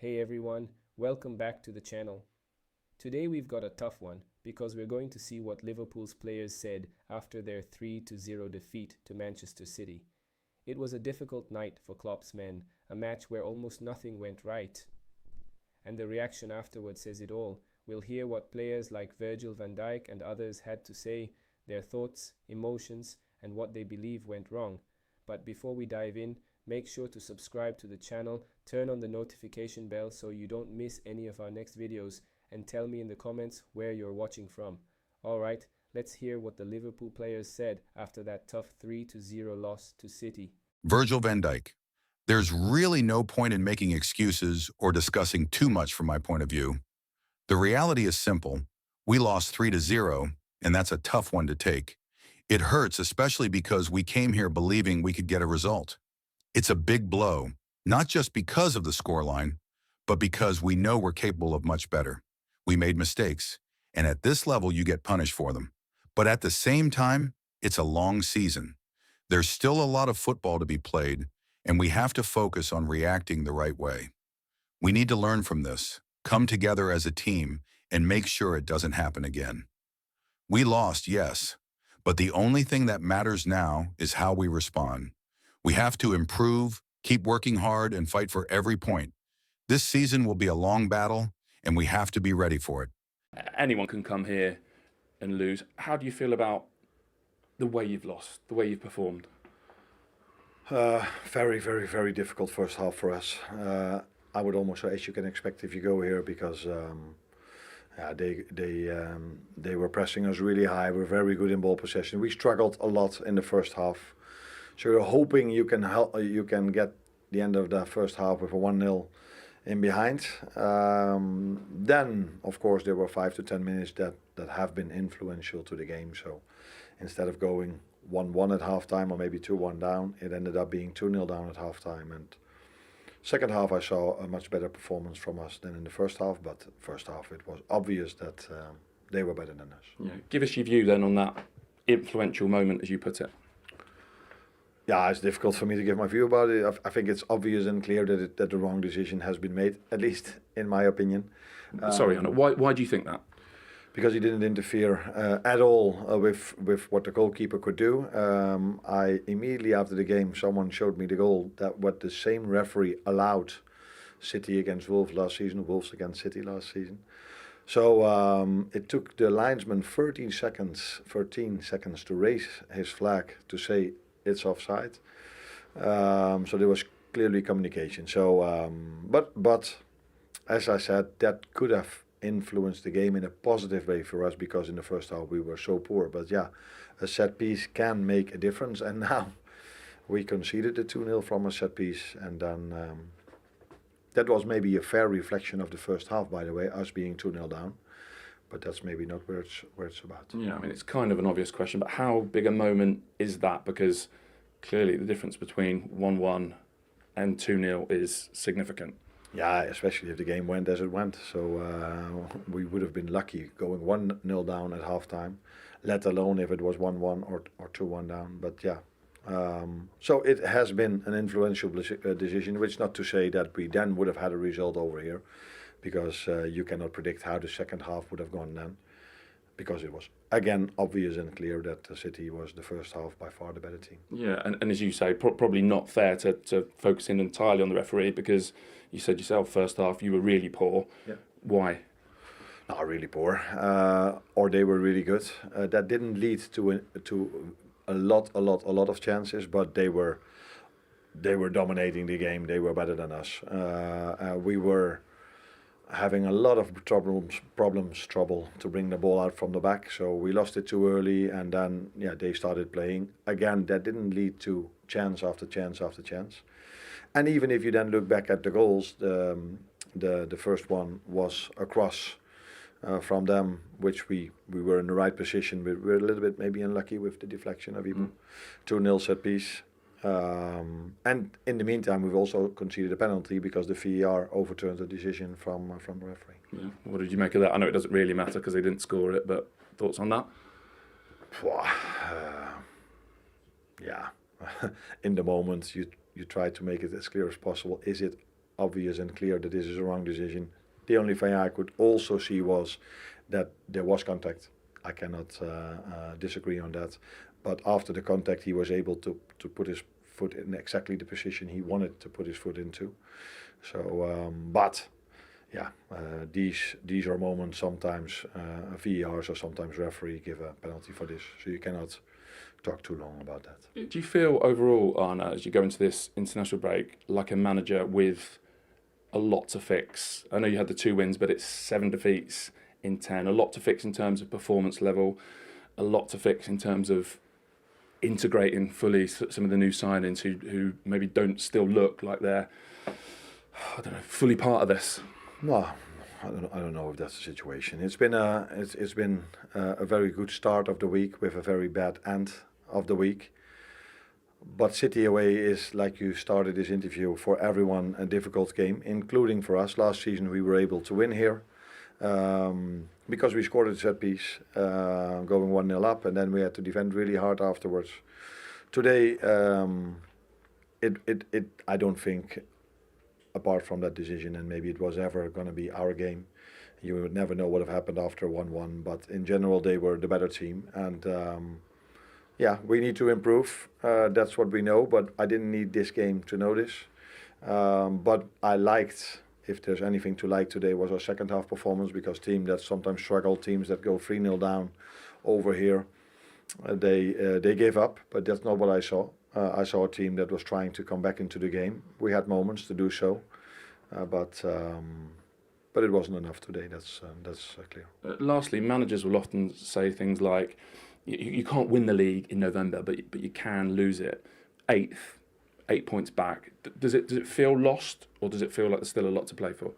Hey everyone, welcome back to the channel. Today we've got a tough one because we're going to see what Liverpool's players said after their 3-0 defeat to Manchester City. It was a difficult night for Klopp's men, a match where almost nothing went right. And the reaction afterwards says it all. We'll hear what players like Virgil van Dijk and others had to say, their thoughts, emotions, and what they believe went wrong. But before we dive in, make sure to subscribe to the channel, turn on the notification bell so you don't miss any of our next videos, and tell me in the comments where you're watching from. Alright, let's hear what the Liverpool players said after that tough 3-0 loss to City. Virgil van Dijk. There's really no point in making excuses or discussing too much from my point of view. The reality is simple. We lost 3-0, and that's a tough one to take. It hurts, especially because we came here believing we could get a result. It's a big blow, not just because of the scoreline, but because we know we're capable of much better. We made mistakes, and at this level you get punished for them. But at the same time, it's a long season. There's still a lot of football to be played, and we have to focus on reacting the right way. We need to learn from this, come together as a team, and make sure it doesn't happen again. We lost, yes, but the only thing that matters now is how we respond. We have to improve, keep working hard, and fight for every point. This season will be a long battle, and we have to be ready for it. Anyone can come here and lose. How do you feel about the way you've lost, the way you've performed? Very difficult first half for us. I would almost say, as you can expect if you go here, because they were pressing us really high. We're very good in ball possession. We struggled a lot in the first half, so you're hoping you can get the end of the first half with a 1-0 in behind. Then, of course, there were 5 to 10 minutes that have been influential to the game. So instead of going 1-1 at halftime or maybe 2-1 down, it ended up being 2-0 down at halftime. And second half, I saw a much better performance from us than in the first half. But first half, it was obvious that they were better than us. Yeah. Give us your view then on that influential moment, as you put it. Yeah, it's difficult for me to give my view about it. I think it's obvious and clear that the wrong decision has been made, at least in my opinion. Sorry, Anna, why do you think that? Because he didn't interfere at all with what the goalkeeper could do. I immediately after the game, someone showed me the goal that what the same referee allowed City against Wolves last season, Wolves against City last season. So it took the linesman 13 seconds to raise his flag to say it's offside. So there was clearly communication. So, but as I said, that could have influenced the game in a positive way for us, because in the first half we were so poor. But yeah, a set piece can make a difference, and now we conceded the 2-0 from a set piece, and then that was maybe a fair reflection of the first half, by the way, us being 2-0 down. But that's maybe not where it's about. Yeah, I mean, it's kind of an obvious question, but how big a moment is that? Because clearly the difference between 1-1 and 2-0 is significant. Yeah, especially if the game went as it went. So we would have been lucky going 1-0 down at halftime, let alone if it was 1-1 or 2-1 down. But yeah, so it has been an influential decision, which not to say that we then would have had a result over here, because you cannot predict how the second half would have gone then, because it was, again, obvious and clear that the City was the first half by far the better team. Yeah, and as you say, probably not fair to focus in entirely on the referee, because you said yourself, first half, you were really poor. Yeah. Why? Not really poor, or they were really good. That didn't lead to a lot of chances, but they were dominating the game. They were better than us. We were having a lot of trouble to bring the ball out from the back, so we lost it too early, and then they started playing again. That didn't lead to chance after chance after chance. And even if you then look back at the goals, the first one was a cross from them, which we were in the right position. We were a little bit maybe unlucky with the deflection of Ibu. 2-0 set piece. And in the meantime, we've also conceded a penalty because the VAR overturned the decision from the referee. Yeah. What did you make of that? I know it doesn't really matter because they didn't score it, but thoughts on that? Yeah, in the moment you try to make it as clear as possible. Is it obvious and clear that this is a wrong decision. The only thing I could also see was that there was contact. I cannot disagree on that. But after the contact, he was able to put his foot in exactly the position he wanted to put his foot into. So, but yeah, these are moments sometimes VARs or sometimes referee give a penalty for this. So you cannot talk too long about that. Do you feel overall, Arna, as you go into this international break, like a manager with a lot to fix? I know you had the 2 wins, but it's 7 defeats in 10. A lot to fix in terms of performance level, a lot to fix in terms of integrating fully some of the new signings who maybe don't still look like they're, I don't know, fully part of this. No, I don't know if that's the situation. It's been a very good start of the week with a very bad end of the week. But City away is, like you started this interview, for everyone a difficult game, including for us. Last season we were able to win here because we scored a set piece, going 1-0 up, and then we had to defend really hard afterwards. Today, I don't think, apart from that decision, and maybe it was ever going to be our game, you would never know what have happened after 1-1. But in general, they were the better team, and yeah, we need to improve. That's what we know. But I didn't need this game to know this. But I liked, if there's anything to like today, was our second half performance, because teams that sometimes struggle, teams that go 3-0 down over here, they gave up. But that's not what I saw. I saw a team that was trying to come back into the game. We had moments to do so, but it wasn't enough today. That's clear. Lastly, managers will often say things like, you can't win the league in November, but you can lose it. 8 points back. Does it feel lost, or does it feel like there's still a lot to play for?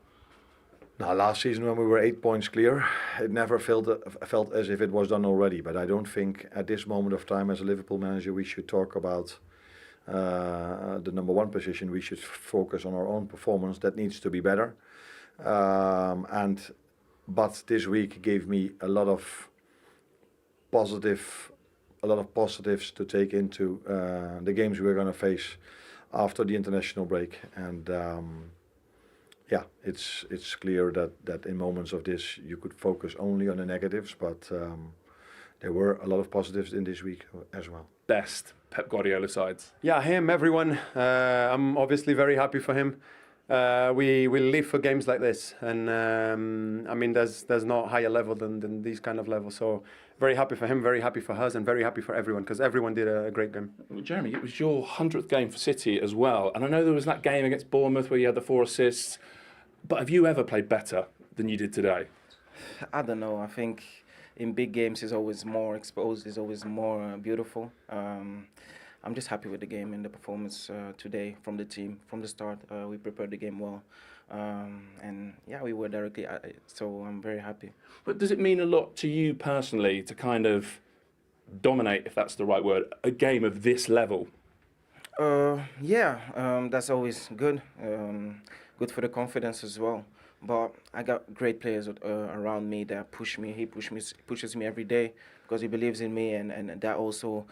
Now, last season when we were 8 points clear, it never felt as if it was done already. But I don't think at this moment of time, as a Liverpool manager, we should talk about the number 1 position. We should focus on our own performance. That needs to be better. But this week gave me a lot of positives to take into the games we're going to face after the international break. And yeah, it's clear that in moments of this you could focus only on the negatives, but there were a lot of positives in this week as well. Best Pep Guardiola sides? Yeah, him, everyone. I'm obviously very happy for him. We live for games like this, and I mean, there's no higher level than these kind of levels. So very happy for him, very happy for us, and very happy for everyone, because everyone did a great game. Well, Jeremy, it was your 100th game for City as well, and I know there was that game against Bournemouth where you had the 4 assists, but have you ever played better than you did today? I don't know. I think in big games it's always more exposed, it's always more beautiful. I'm just happy with the game and the performance today from the team. From the start, we prepared the game well. And yeah, we were directly at it, so I'm very happy. But does it mean a lot to you personally to kind of dominate, if that's the right word, a game of this level? Yeah, that's always good. Good for the confidence as well. But I got great players around me that push me. He pushes me every day because he believes in me, and that also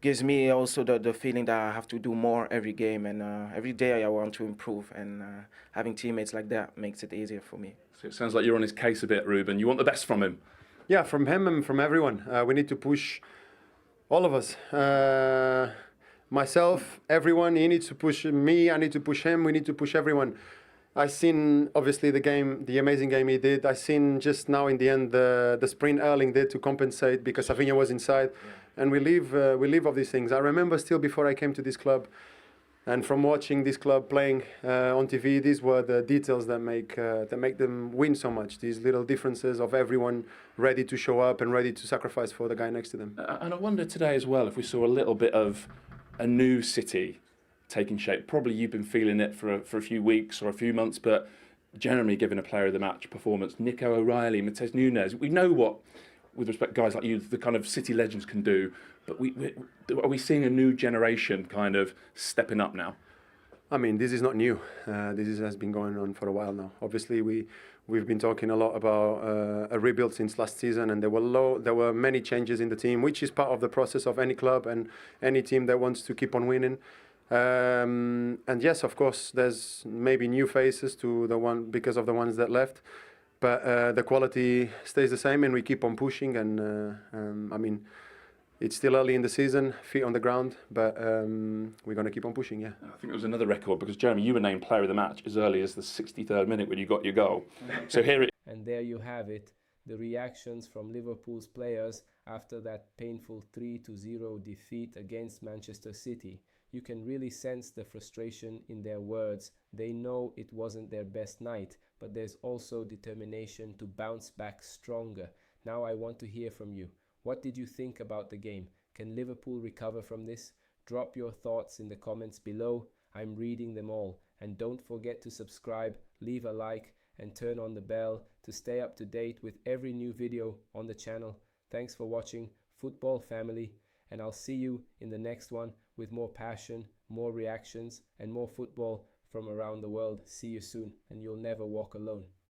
gives me also the feeling that I have to do more every game, and every day I want to improve, and having teammates like that makes it easier for me. So it sounds like you're on his case a bit, Ruben. You want the best from him? Yeah, from him and from everyone. We need to push all of us. Myself, everyone, he needs to push me, I need to push him, we need to push everyone. I seen obviously the amazing game he did. I seen just now in the end the sprint Erling did to compensate because Savinho was inside, and we live of these things. I remember still before I came to this club, and from watching this club playing on TV, these were the details that make them win so much. These little differences of everyone ready to show up and ready to sacrifice for the guy next to them. And I wonder today as well if we saw a little bit of a new City taking shape. Probably you've been feeling it for a few weeks or a few months, but Jeremy giving a player of the match performance, Nico O'Reilly, Matheus Nunes. We know what, with respect guys like you, the kind of City legends can do, but are we seeing a new generation kind of stepping up now? I mean, this is not new. Has been going on for a while now. Obviously, we've been talking a lot about a rebuild since last season, and there were many changes in the team, which is part of the process of any club and any team that wants to keep on winning. And yes, of course, there's maybe new faces to the one because of the ones that left, but the quality stays the same, and we keep on pushing. And I mean, it's still early in the season, feet on the ground, but we're going to keep on pushing, yeah. I think it was another record because, Jeremy, you were named player of the match as early as the 63rd minute when you got your goal. So here it And there you have it, the reactions from Liverpool's players after that painful 3-0 defeat against Manchester City. You can really sense the frustration in their words. They know it wasn't their best night, but there's also determination to bounce back stronger. Now I want to hear from you. What did you think about the game? Can Liverpool recover from this? Drop your thoughts in the comments below. I'm reading them all. And don't forget to subscribe, leave a like, and turn on the bell to stay up to date with every new video on the channel. Thanks for watching, Football Family, and I'll see you in the next one with more passion, more reactions, and more football from around the world. See you soon, and you'll never walk alone.